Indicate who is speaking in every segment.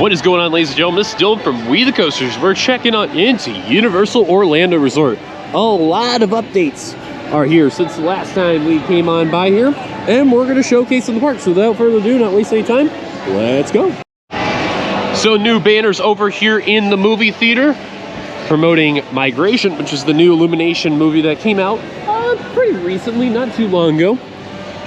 Speaker 1: What is going on, ladies and gentlemen? This is Dylan from We The Coasters. We're checking on into Universal Orlando Resort. A lot of updates are here since the last time we came on by here, and we're going to showcase in the park. So without further ado, not waste any time, let's go. So new banners over here in the movie theater promoting Migration, which is the new Illumination movie that came out pretty recently, not too long ago,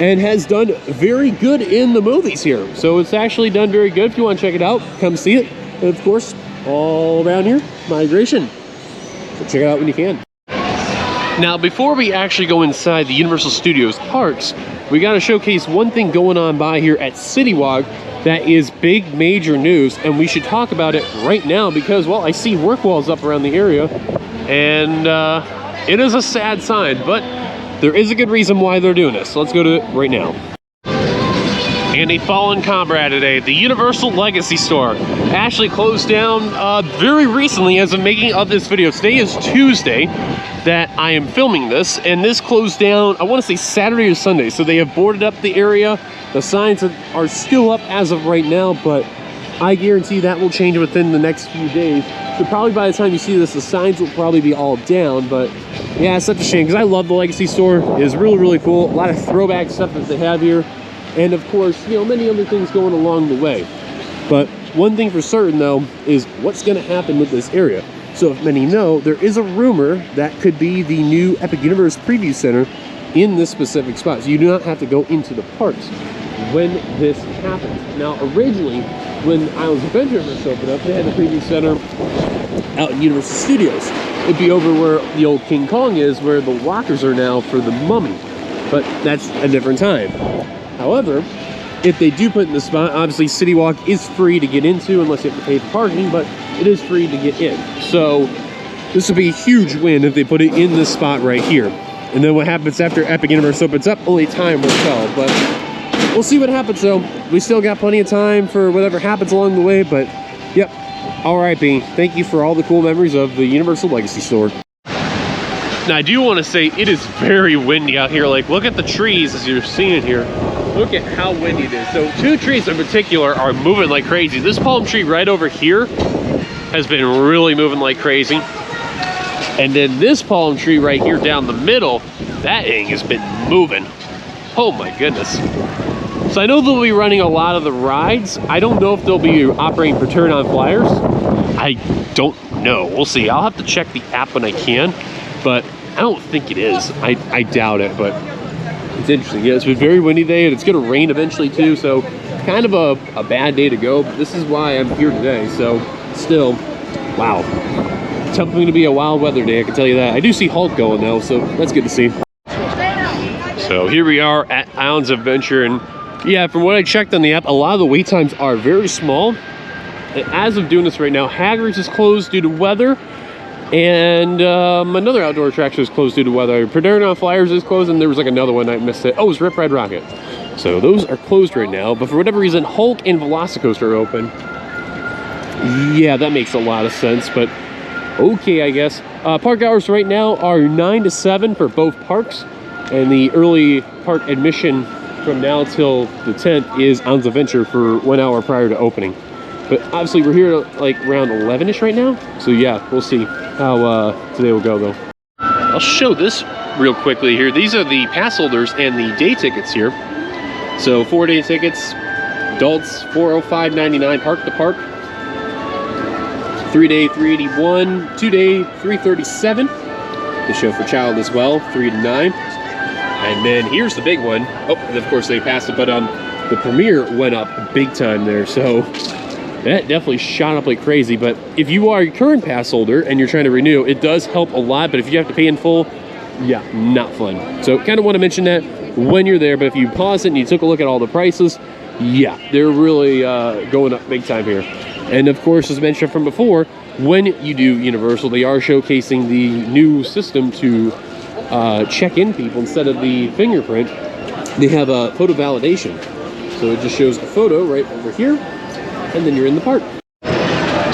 Speaker 1: and has done very good in the movies here. So it's actually done very good. If you want to check it out, come see it. And of course, all around here, Migration. So check it out when you can. Now, before we actually go inside the Universal Studios parks, we got to showcase one thing going on by here at City Walk that is big major news, and we should talk about it right now because, well, I see work walls up around the area, and it is a sad sign, but there is a good reason why they're doing this. So let's go to it right now. And a fallen comrade today, the Universal Legacy Store actually closed down very recently as of making of this video. Today is Tuesday that I am filming this, and this closed down, I want to say Saturday or Sunday. So they have boarded up the area. The signs are still up as of right now, but I guarantee that will change within the next few days. So probably by the time you see this, the signs will probably be all down, but yeah, it's such a shame because I love the Legacy Store. It is really, really cool. A lot of throwback stuff that they have here. And of course, you know, many other things going along the way. But one thing for certain though, is what's gonna happen with this area. So if many know, there is a rumor that could be the new Epic Universe Preview Center in this specific spot. So you do not have to go into the parks when this happens. Now, originally, when Islands of Adventure first opened up, they had the Preview Center out in Universal Studios. It'd be over where the old King Kong is, where the walkers are now for the Mummy. But that's a different time. However, if they do put in the spot, obviously City Walk is free to get into unless you have to pay for parking, but it is free to get in. So this would be a huge win if they put it in this spot right here. And then what happens after Epic Universe opens up, only time will tell. But we'll see what happens though. We still got plenty of time for whatever happens along the way, but yep. R.I.P. Thank you for all the cool memories of the Universal Legacy Store. Now I do want to say it is very windy out here. Like, look at the trees as you're seeing here. Look at how windy it is. So two trees in particular are moving like crazy. This palm tree right over here has been really moving like crazy. And then this palm tree right here down the middle, that thing has been moving. Oh my goodness. So I know they'll be running a lot of the rides. I don't know if they'll be operating for turn-on flyers. I don't know. We'll see. I'll have to check the app when I can, but I don't think it is. I doubt it, but it's interesting. Yeah, it's been very windy today, and it's going to rain eventually too, so it's kind of a bad day to go, but this is why I'm here today. So still, wow. It's going to be a wild weather day, I can tell you that. I do see Hulk going though, so that's good to see. So here we are at Islands of Adventure, and yeah, from what I checked on the app, a lot of the wait times are very small. And as of doing this right now, Hagrid's is closed due to weather, and another outdoor attraction is closed due to weather. Turn-on Flyers is closed, and there was like another one I missed it. Oh, it's Rip Ride Rocket. So those are closed right now, but for whatever reason, Hulk and Velocicoaster are open. Yeah, that makes a lot of sense, but okay, I guess. Park hours right now are 9 to 7 for both parks, and the early park admission from now till the 10th is Islands of Adventure for 1 hour prior to opening. But obviously we're here at like around 11ish right now, so yeah, we'll see how today will go though. I'll show this real quickly here. These are the pass holders and the day tickets here. So 4-day tickets, adults $405.99 park to park, 3-day $381, 2-day $337. The show for child as well, 3 to 9. And then here's the big one. Oh, and of course they passed it, but the premiere went up big time there, so that definitely shot up like crazy. But if you are a current pass holder and you're trying to renew, it does help a lot, but if you have to pay in full, yeah, not fun. So kind of want to mention that when you're there, but if you pause it and you took a look at all the prices, yeah, they're really going up big time here. And of course, as mentioned from before, when you do Universal, they are showcasing the new system to check in people instead of the fingerprint. They have a photo validation. So it just shows a photo right over here, and then you're in the park.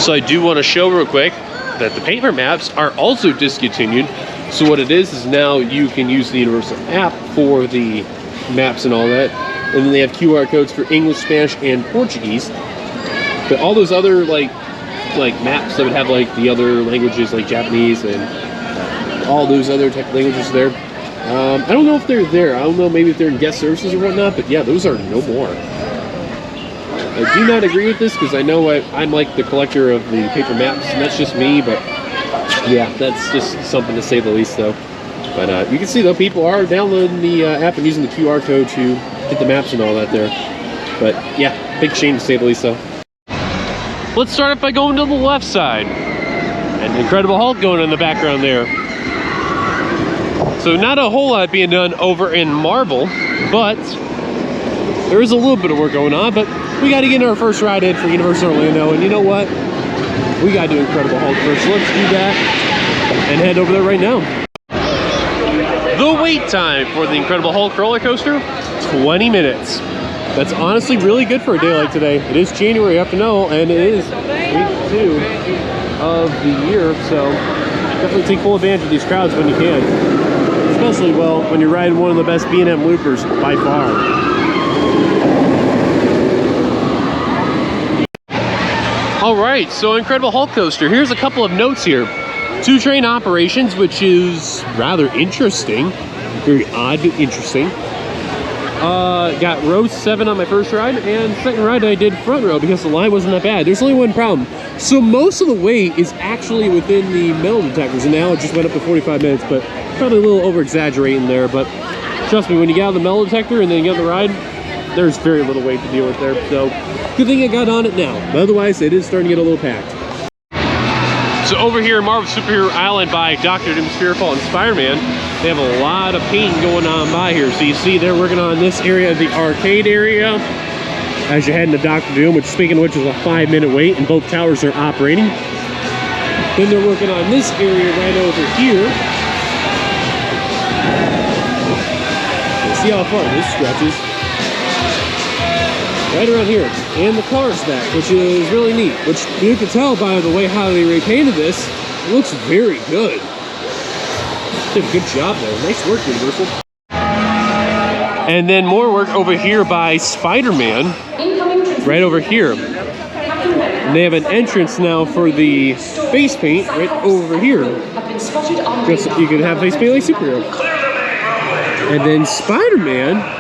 Speaker 1: So I do want to show real quick that the paper maps are also discontinued. So what it is now you can use the Universal app for the maps and all that. And then they have QR codes for English, Spanish, and Portuguese. But all those other like maps that would have like the other languages like Japanese and all those other tech languages there. I don't know if they're there. I don't know maybe if they're in guest services or whatnot, but yeah, those are no more. I do not agree with this because I know I'm like the collector of the paper maps, and that's just me, but yeah, that's just something to say the least though. But you can see though, people are downloading the app and using the QR code to get the maps and all that there. But yeah, big shame to say the least though. Let's start off by going to the left side. And Incredible Hulk going in the background there. So not a whole lot being done over in Marvel, but there is a little bit of work going on, but we got to get our first ride in for Universal Orlando, and you know what? We got to do Incredible Hulk first. So let's do that and head over there right now. The wait time for the Incredible Hulk roller coaster, 20 minutes. That's honestly really good for a day like today. It is January, you have to know, and it is week 2 of the year, so definitely take full advantage of these crowds when you can. Especially, well, when you're riding one of the best B&M loopers by far. All right, so Incredible Hulk coaster. Here's a couple of notes here. 2 train operations, which is rather interesting. Very odd, but interesting. Got row 7 on my first ride, and second ride I did front row because the line wasn't that bad. There's only one problem. So most of the wait is actually within the metal detectors, and now it just went up to 45 minutes, but probably a little over-exaggerating there. But trust me, when you get out of the metal detector and then you get on the ride, there's very little wait to deal with there. So good thing I got on it now. But otherwise, it is starting to get a little packed. So over here in Marvel Superhero Island by Dr. Doom, Spherical, and Spider-Man, they have a lot of painting going on by here. So you see they're working on this area, the arcade area, as you head into Dr. Doom, which, speaking of which, is a 5-minute wait, and both towers are operating. Then they're working on this area right over here. See how far this stretches. Right around here, and the cars back, which is really neat. Which you can tell by the way how they repainted this, it looks very good. Did a good job there. Nice work, Universal. And then more work over here by Spider-Man, right over here. And they have an entrance now for the face paint right over here. Just so you can have face paint like superhero. And then Spider-Man,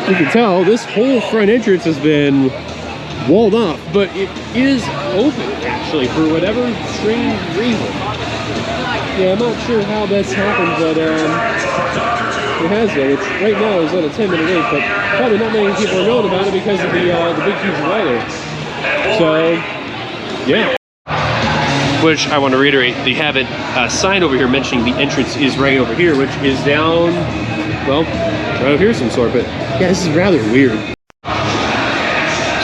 Speaker 1: you can tell this whole front entrance has been walled off, but it is open actually for whatever strange reason. Yeah, I'm not sure how that's happened, but it has though. Which right now is on a 10-minute wait, but probably not many people are knowing about it because of the big huge weather. So yeah. Which I want to reiterate, they have a sign over here mentioning the entrance is right over here, which is down, well, right over here some sort, but yeah, this is rather weird.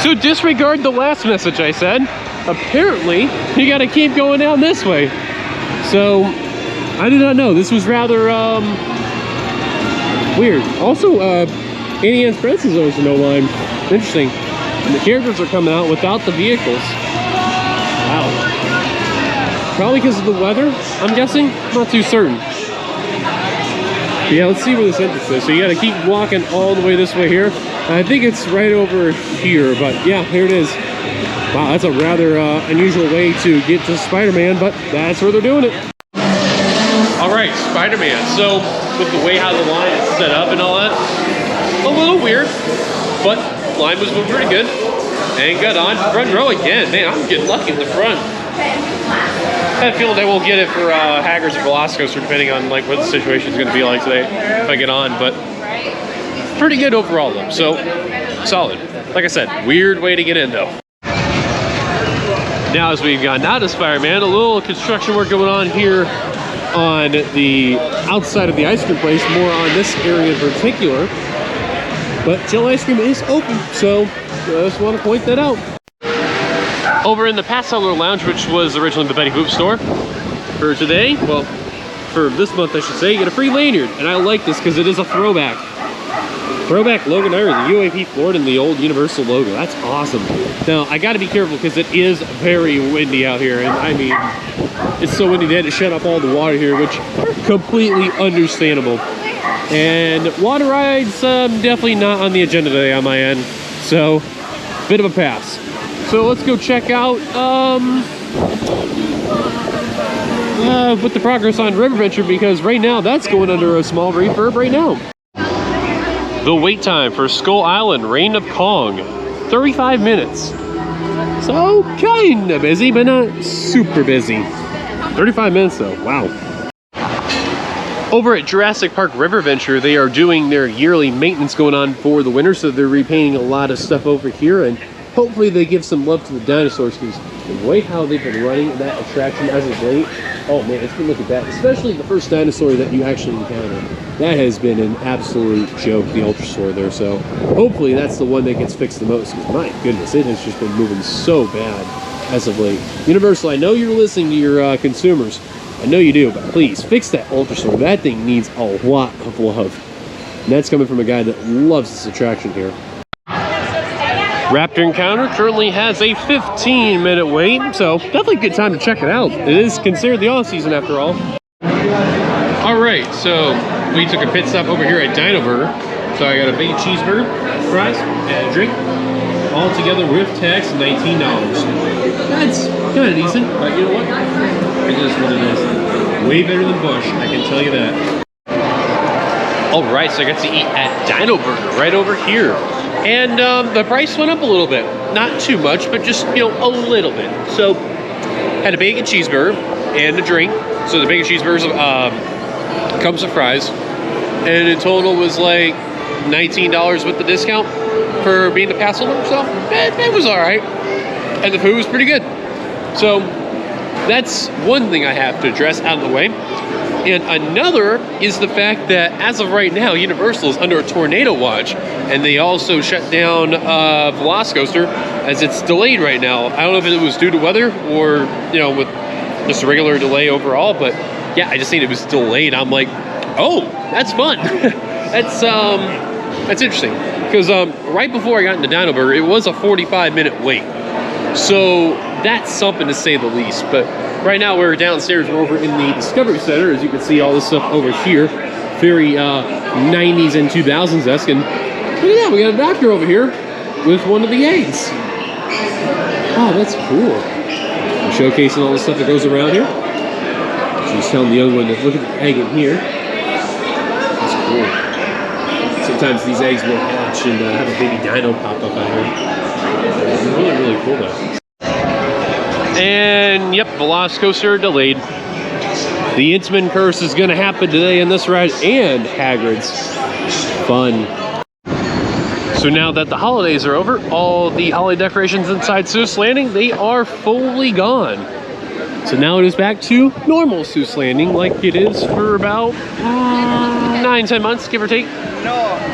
Speaker 1: So disregard the last message I said. Apparently, you gotta keep going down this way. So, I did not know. This was rather, weird. Also, Annie Ann's Princess owns no line. Interesting. And the characters are coming out without the vehicles. Wow. Probably because of the weather, I'm guessing. Not too certain. But yeah, let's see where this entrance is. So you gotta keep walking all the way this way here. I think it's right over here, but yeah, here it is. Wow, that's a rather unusual way to get to Spider-Man, but that's where they're doing it. All right, Spider-Man. So with the way how the line is set up and all that, a little weird, but line was moving pretty good. And got on front row again. Man, I'm getting lucky in the front. I have a feeling I won't get it for Haggers or Velocicoaster, depending on like what the situation is going to be like today if I get on. But pretty good overall though, so solid. Like I said, weird way to get in though. Now as we've gotten out of Spider-Man, a little construction work going on here on the outside of the ice cream place, more on this area in particular. But Jill Ice Cream is open, so I just want to point that out. Over in the Pat Cellar Lounge, which was originally the Betty Boop store, for today, well, for this month I should say, you get a free lanyard. And I like this because it is a throwback. Throwback Logan Iron, the UAP Ford, and the old Universal logo. That's awesome. Now, I gotta be careful because it is very windy out here. And I mean, it's so windy they had to shut off all the water here, which completely understandable. And water rides, definitely not on the agenda today on my end. So, bit of a pass. So let's go check out with the progress on River Venture, because right now that's going under a small refurb right now. The wait time for Skull Island Reign of Kong, 35 minutes. So kind of busy, but not super busy. 35 minutes though, wow. Over at Jurassic Park River Venture, they are doing their yearly maintenance going on for the winter, so they're repainting a lot of stuff over here, and hopefully they give some love to the dinosaurs, because the way how they've been running that attraction as of late, oh man, it's been looking bad. Especially the first dinosaur that you actually encounter. That has been an absolute joke, the Ultrasaur there, so hopefully that's the one that gets fixed the most, because my goodness, it has just been moving so bad as of late. Universal, I know you're listening to your consumers. I know you do, but please fix that Ultrasaur. That thing needs a lot of love. And that's coming from a guy that loves this attraction here. Raptor Encounter currently has a 15-minute wait, so definitely a good time to check it out. It is considered the off-season after all. All right, so we took a pit stop over here at Dino Burger. So I got a bacon cheeseburger, fries, and a drink. All together with tax, $19. That's kind of decent, but you know what? It is what it is. Way better than Busch, I can tell you that. All right, so I got to eat at Dino Burger right over here. And the price went up a little bit. Not too much, but just, you know, a little bit. So, had a bacon cheeseburger and a drink. So the bacon cheeseburger comes with fries. And in total was like $19 with the discount for being the pass holder. So, it was all right. And the food was pretty good. So, that's one thing I have to address out of the way. And another is the fact that as of right now, Universal is under a tornado watch, and they also shut down Velocicoaster as it's delayed right now. I don't know if it was due to weather or, you know, with just a regular delay overall, but yeah, I just seen it was delayed. I'm like, oh, that's fun. That's interesting, because right before I got into Dino Burger, it was a 45-minute wait. So that's something to say the least. But right now we're downstairs, we're over in the Discovery Center. As you can see, all this stuff over here, very 90s and 2000s-esque. And look at that, we got a doctor over here with one of the eggs. Oh, that's cool. I'm showcasing all the stuff that goes around here. She's telling the young one to look at the egg in here. That's cool. Sometimes these eggs will hatch and have a baby dino pop up out here. It's really, really cool though. And yep, Velocicoaster delayed. The Intamin Curse is going to happen today in this ride, and Hagrid's Fun. So now that the holidays are over, all the holiday decorations inside Seuss Landing, they are fully gone. So now it is back to normal Seuss Landing, like it is for about 9-10 months, give or take.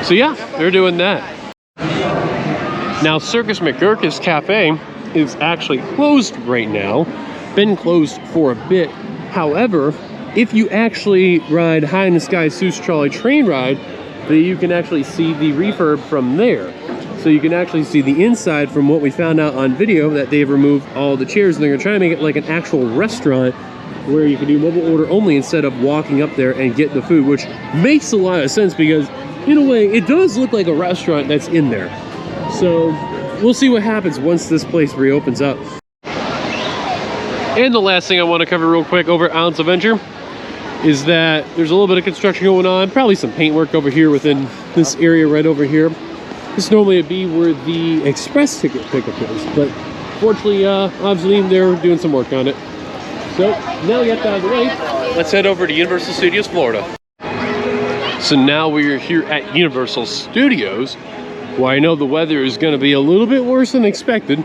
Speaker 1: So yeah, they're doing that. Now Circus McGurk's Cafe is actually closed right now. Been closed for a bit. However, if you actually ride High in the Sky Seuss Trolley Train Ride, you can actually see the refurb from there. So you can actually see the inside from what we found out on video, that they've removed all the chairs and they're gonna try to make it like an actual restaurant where you can do mobile order only instead of walking up there and get the food, which makes a lot of sense because in a way it does look like a restaurant that's in there. So we'll see what happens once this place reopens up. And the last thing I want to cover real quick over at Islands of Adventure is that there's a little bit of construction going on, probably some paint work over here within this area right over here. This normally would be where the express ticket pickup is, but fortunately, obviously they're doing some work on it. So now we got that out of the way, let's head over to Universal Studios Florida. So now we are here at Universal Studios. Well, I know the weather is going to be a little bit worse than expected.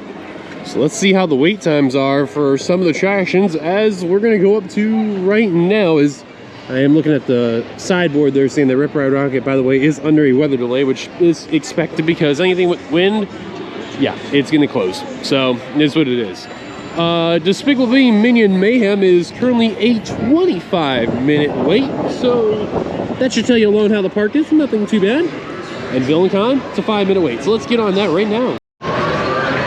Speaker 1: So let's see how the wait times are for some of the attractions as we're going to go up to right now. Is I am looking at the sideboard there saying that Rip Ride Rockit, by the way, is under a weather delay, which is expected because anything with wind, yeah, it's going to close. So it's what it is. Despicable Me Minion Mayhem is currently a 25-minute wait. So that should tell you alone how the park is. Nothing too bad. And Villain Con, it's a 5-minute wait. So let's get on that right now.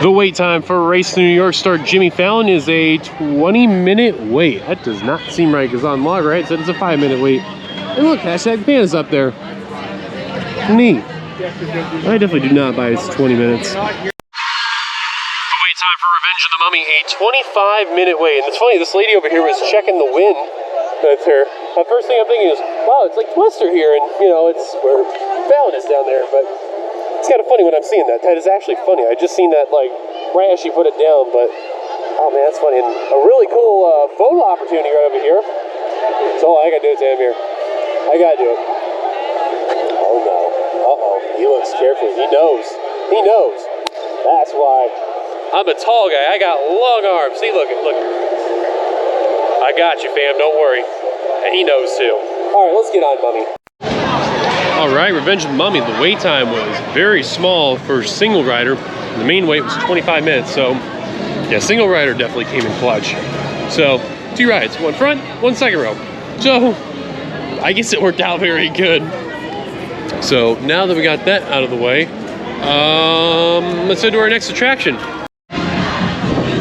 Speaker 1: The wait time for Race to New York star Jimmy Fallon is a 20-minute wait. That does not seem right because on log, right, it said it's a 5-minute wait. And look, hashtag Panda's up there. Neat. I definitely do not buy it's 20 minutes. The wait time time for Revenge of the Mummy, a 25-minute wait. And it's funny, this lady over here was checking the wind with her. The first thing I'm thinking is, wow, it's like Twister here, and you know, it's where Fallon is down there. But it's kind of funny when I'm seeing that. That is actually funny. I just seen that like right as she put it down, but oh man, that's funny. And a really cool photo opportunity right over here. So all I gotta do is stand here. I gotta do it. Oh no. Uh-oh. He looks careful. He knows. He knows. That's why. I'm a tall guy. I got long arms. See, look. I got you, fam. Don't worry. And he knows too. All right, let's get on, Mummy. All right, Revenge of the Mummy. The wait time was very small for single rider. The main wait was 25 minutes. So, yeah, single rider definitely came in clutch. So, 2 rides, 1 front, 1 second row. So, I guess it worked out very good. So now that we got that out of the way, let's head to our next attraction.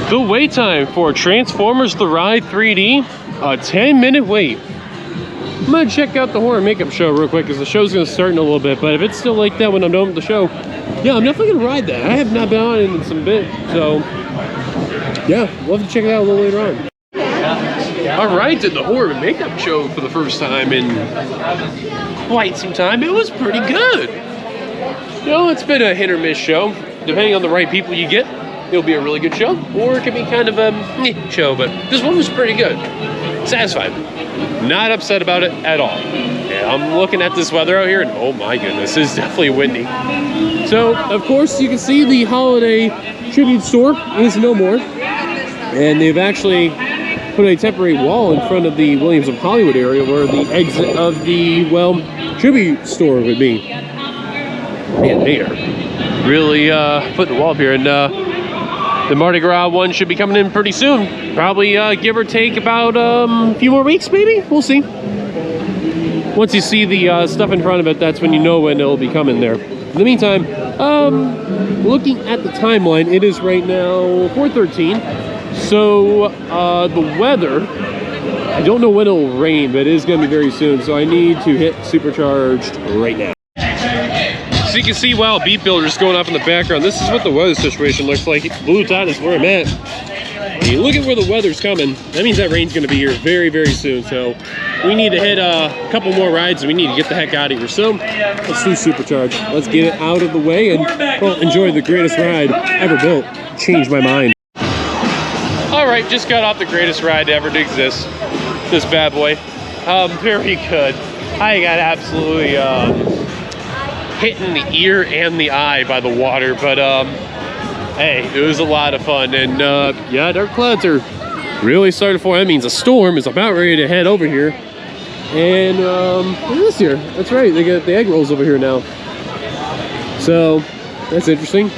Speaker 1: The wait time for Transformers The Ride 3D, a 10-minute wait. I'm gonna check out the horror makeup show real quick because the show's gonna start in a little bit, but if it's still like that when I'm done with the show, yeah, I'm definitely gonna ride that. I have not been on it in some bit, so yeah, we'll have to check it out a little later on. All right, did the horror makeup show for the first time in quite some time. It was pretty good. You know, it's been a hit or miss show. Depending on the right people you get, it'll be a really good show, or it could be kind of a meh show, but this one was pretty good. Satisfied. Not upset about it at all. Yeah, I'm looking at this weather out here, and oh my goodness, it's definitely windy. So, of course, you can see the holiday tribute store is no more, and they've actually put a temporary wall in front of the Williams of Hollywood area where the exit of the, well, tribute store would be. Man, they are really putting the wall up here, and the Mardi Gras one should be coming in pretty soon. Probably give or take about a few more weeks, maybe? We'll see. Once you see the stuff in front of it, that's when you know when it'll be coming there. In the meantime, looking at the timeline, it is right now 4:13. So the weather, I don't know when it'll rain, but it is going to be very soon. So I need to hit supercharged right now. So you can see, wow, Beat Builder's going off in the background. This is what the weather situation looks like. Blue dot is where I'm at. When you look at where the weather's coming, that means that rain's going to be here very, very soon. So we need to hit a couple more rides, and we need to get the heck out of here. So let's do supercharge. Let's get it out of the way and, well, enjoy the greatest ride ever built. Changed my mind. All right, just got off the greatest ride to ever to exist. This bad boy. Very good. I got absolutely hit in the ear and the eye by the water, but hey, it was a lot of fun. And yeah, dark clouds are really starting to form. That means a storm is about ready to head over here. And look at this here. That's right, they got the egg rolls over here now. So that's interesting.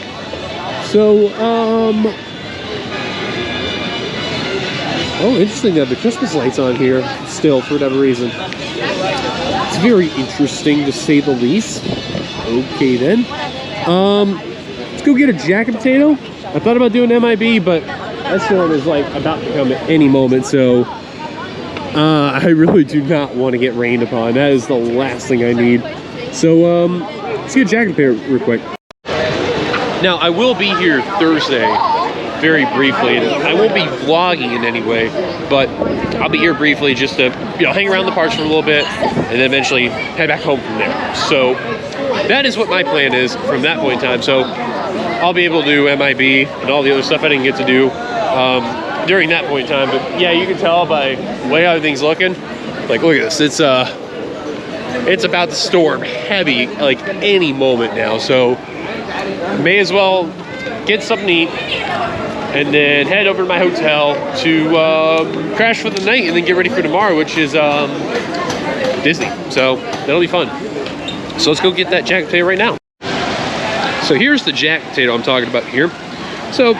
Speaker 1: So oh, interesting to have the Christmas lights on here still for whatever reason. It's very interesting to say the least. Okay then. Let's go get a jacket potato. I thought about doing MIB, but that storm is like about to come at any moment, so I really do not want to get rained upon. That is the last thing I need. So let's get a jacket potato real quick. Now I will be here Thursday. Very briefly, and I won't be vlogging in any way, but I'll be here briefly just to, you know, hang around the parks for a little bit and then eventually head back home from there. So that is what my plan is from that point in time. So I'll be able to do MIB and all the other stuff I didn't get to do during that point in time. But yeah, you can tell by the way everything's looking. Like, look at this. It's about to storm heavy like any moment now. So may as well get something to eat and then head over to my hotel to crash for the night and then get ready for tomorrow, which is Disney. So that'll be fun. So let's go get that jacket potato right now. So here's the jacket potato I'm talking about here. So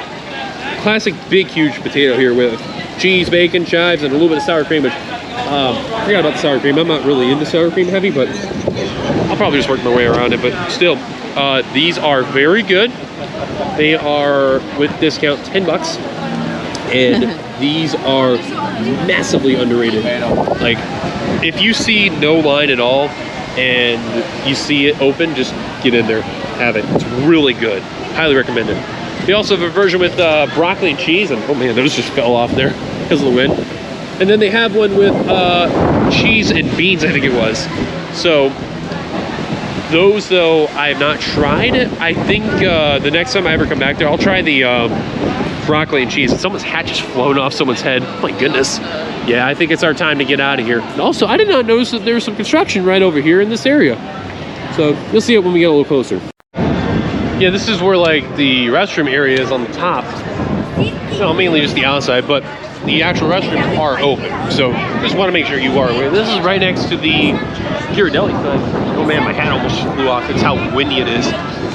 Speaker 1: classic big huge potato here with cheese, bacon, chives, and a little bit of sour cream. But I forgot about the sour cream. I'm not really into sour cream heavy, but I'll probably just work my way around it. But still, these are very good. They are, with discount, 10 bucks. And these are massively underrated. Like, if you see no line at all and you see it open, just get in there, have it. It's really good. Highly recommended. They also have a version with broccoli and cheese, and oh man, those just fell off there because of the wind. And then they have one with cheese and beans, I think it was. So those, though, I have not tried. I think the next time I ever come back there, I'll try the broccoli and cheese. Someone's hat just flown off someone's head. Oh my goodness. Yeah, I think it's our time to get out of here. And also, I did not notice that there's some construction right over here in this area. So you'll see it when we get a little closer. Yeah, this is where like the restroom area is on the top. No, mainly just the outside, but the actual restrooms are open. So just want to make sure you are aware. This is right next to the Ghirardelli sign. Oh man, my hat almost flew off. That's how windy it is.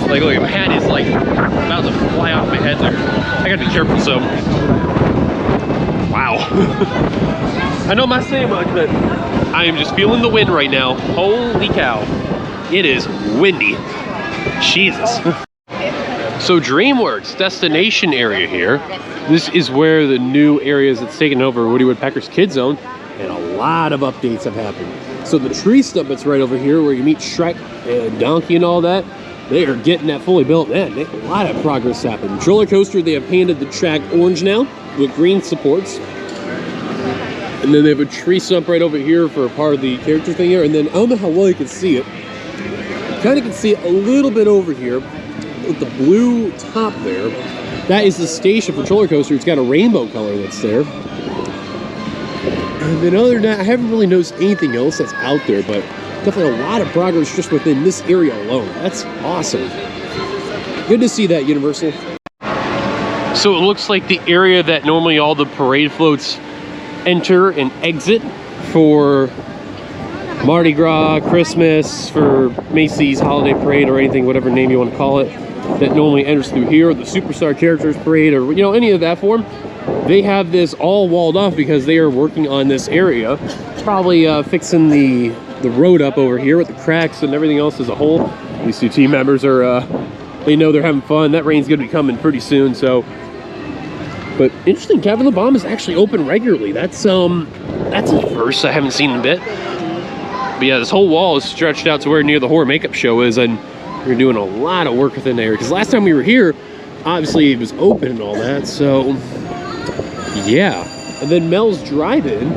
Speaker 1: Like, look, my hat is like about to fly off my head there. I gotta be careful, so. Wow. I know I'm not saying much, but I am just feeling the wind right now. Holy cow. It is windy. Jesus. So DreamWorks destination area here. This is where the new areas that's taken over Woody Woodpecker's Kid Zone, and a lot of updates have happened. So the tree stump that's right over here where you meet Shrek and Donkey and all that, they are getting that fully built. Man, a lot of progress happened. Roller coaster, they have painted the track orange now with green supports. And then they have a tree stump right over here for a part of the character thing here. And then I don't know how well you can see it. You kind of can see it a little bit over here with the blue top there. That is the station for roller coaster. It's got a rainbow color that's there. And then other than that, I haven't really noticed anything else that's out there, but definitely a lot of progress just within this area alone. That's awesome. Good to see that, Universal. So it looks like the area that normally all the parade floats enter and exit for Mardi Gras, Christmas, for Macy's Holiday Parade or anything, whatever name you want to call it, that normally enters through here, or the Superstar Characters Parade, or you know, any of that form. They have this all walled off because they are working on this area, probably fixing the road up over here with the cracks and everything else as a whole. These two team members are, they know they're having fun. That rain's gonna be coming pretty soon, so. But interesting, Cabin in the Bomb is actually open regularly. That's a first I haven't seen in a bit. But yeah, this whole wall is stretched out to where near the horror makeup show is, and we're doing a lot of work within there. Because last time we were here, obviously it was open and all that, so yeah. And then Mel's Drive-In,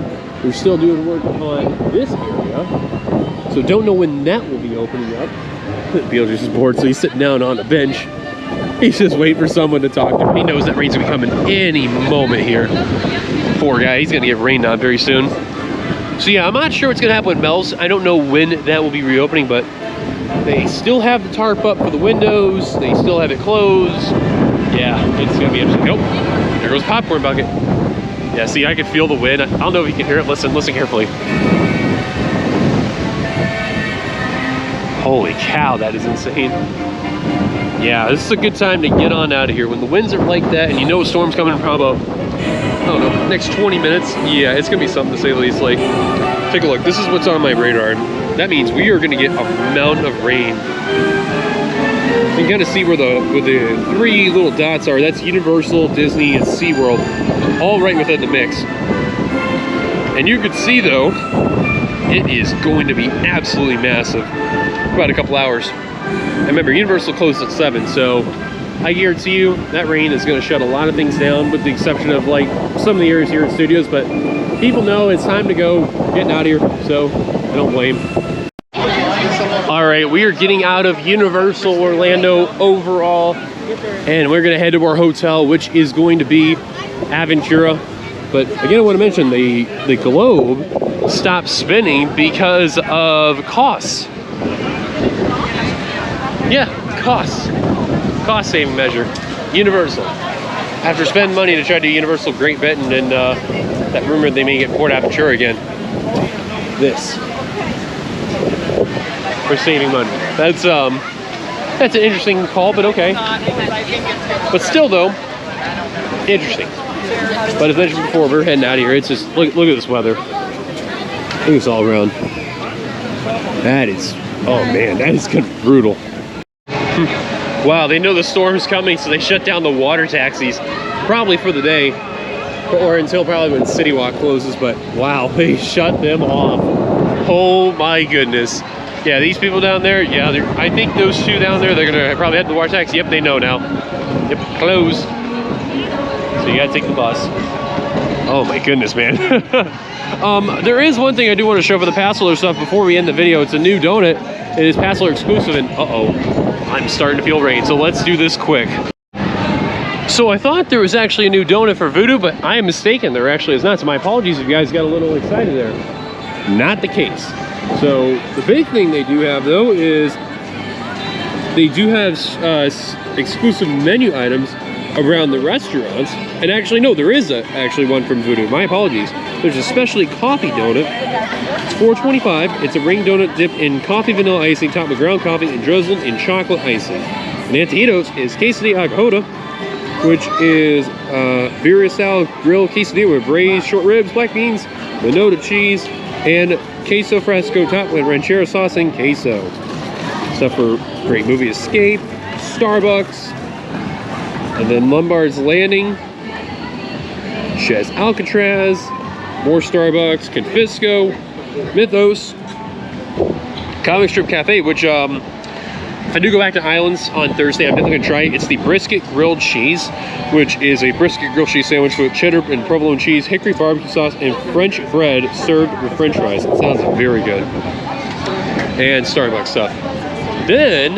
Speaker 1: we're still doing work on this area, so don't know when that will be opening up. Beetlejuice is bored, so he's sitting down on a bench. He's just waiting for someone to talk to him. He knows that rain's gonna be coming any moment here. Poor guy, he's gonna get rained on very soon. So yeah, I'm not sure what's gonna happen with Mel's. I don't know when that will be reopening, but they still have the tarp up for the windows. They still have it closed. Yeah, it's gonna be interesting. Nope, there goes Popcorn Bucket. Yeah, see, I can feel the wind. I don't know if you can hear it. Listen carefully. Holy cow, that is insane. Yeah, this is a good time to get on out of here. When the winds are like that and you know a storm's coming in probably about, I don't know, next 20 minutes, yeah, it's gonna be something to say the least. Like, take a look, this is what's on my radar. That means we are gonna get a mountain of rain. You can kind of see where the three little dots are. That's Universal, Disney, and SeaWorld, all right within the mix. And you can see though, it is going to be absolutely massive for about a couple hours. And remember, Universal closed at 7, so I guarantee you that rain is going to shut a lot of things down, with the exception of like some of the areas here in studios. But people know it's time to go, getting out of here, so I don't blame. All right, we are getting out of Universal Orlando overall, and we're going to head to our hotel, which is going to be Aventura. But again, I want to mention the globe stopped spinning because of costs. Yeah, cost saving measure. Universal. After spending money to try to do Universal Great Britain, and that rumor they may get Port Aventura again. This. For saving money. That's an interesting call, but okay. But still though, interesting. But as mentioned before, we're heading out of here. It's just look at this weather. Look at this all around. That is, oh man, that is kind of brutal. Wow, they know the storm's coming, so they shut down the water taxis, probably for the day, or until probably when City Walk closes. But wow, they shut them off. Oh my goodness. Yeah, these people down there, yeah, I think those two down there, they're gonna probably head to the water taxi. Yep, they know now. Yep, closed. So you gotta take the bus. Oh my goodness, man. There is one thing I do want to show for the Passler stuff before we end the video. It's a new donut. It is Passler exclusive, and uh-oh, I'm starting to feel rain, so let's do this quick. So I thought there was actually a new donut for Voodoo, but I am mistaken. There actually is not, so my apologies if you guys got a little excited there. Not the case. So the big thing they do have, though, is they do have exclusive menu items around the restaurants. And actually, no, there is actually one from Voodoo. My apologies. There's a specialty coffee donut. It's $4.25. It's a ring donut dipped in coffee vanilla icing, topped with ground coffee and drizzled in chocolate icing. And Antojitos is quesadilla agajota, which is birria style grilled quesadilla with braised short ribs, black beans, Minota cheese, and queso fresco topped with ranchero sauce and queso. Stuff for great movie Escape, Starbucks, and then Lombard's Landing, Chez Alcatraz, more Starbucks, Confisco, Mythos, Comic Strip Cafe, which if I do go back to Islands on Thursday, I'm definitely gonna try it. It's the brisket grilled cheese, which is a brisket grilled cheese sandwich with cheddar and provolone cheese, hickory barbecue sauce, and French bread served with French fries. It sounds very good. And Starbucks stuff. Then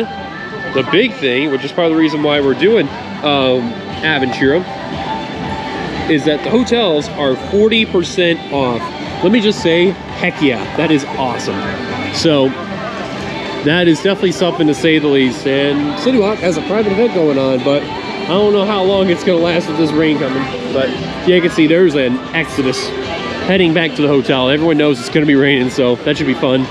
Speaker 1: the big thing, which is part of the reason why we're doing Aventura, is that the hotels are 40% off. Let me just say, heck yeah, that is awesome. So that is definitely something to say the least. And City Walk has a private event going on, but I don't know how long it's gonna last with this rain coming. But yeah, you can see there's an exodus heading back to the hotel. Everyone knows it's gonna be raining, so that should be fun.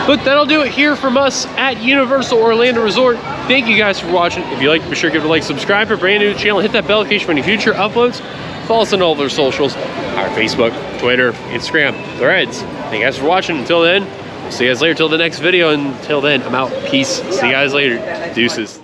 Speaker 1: But that'll do it here from us at Universal Orlando Resort. Thank you guys for watching. If you like, be sure to give it a like, subscribe for brand new to the channel, hit that bell notification for any future uploads. Follow us on all of our socials, our Facebook, Twitter, Instagram, Threads. Thank you guys for watching. Until then, see you guys later till the next video. Until then, I'm out. Peace. See you guys later. Deuces.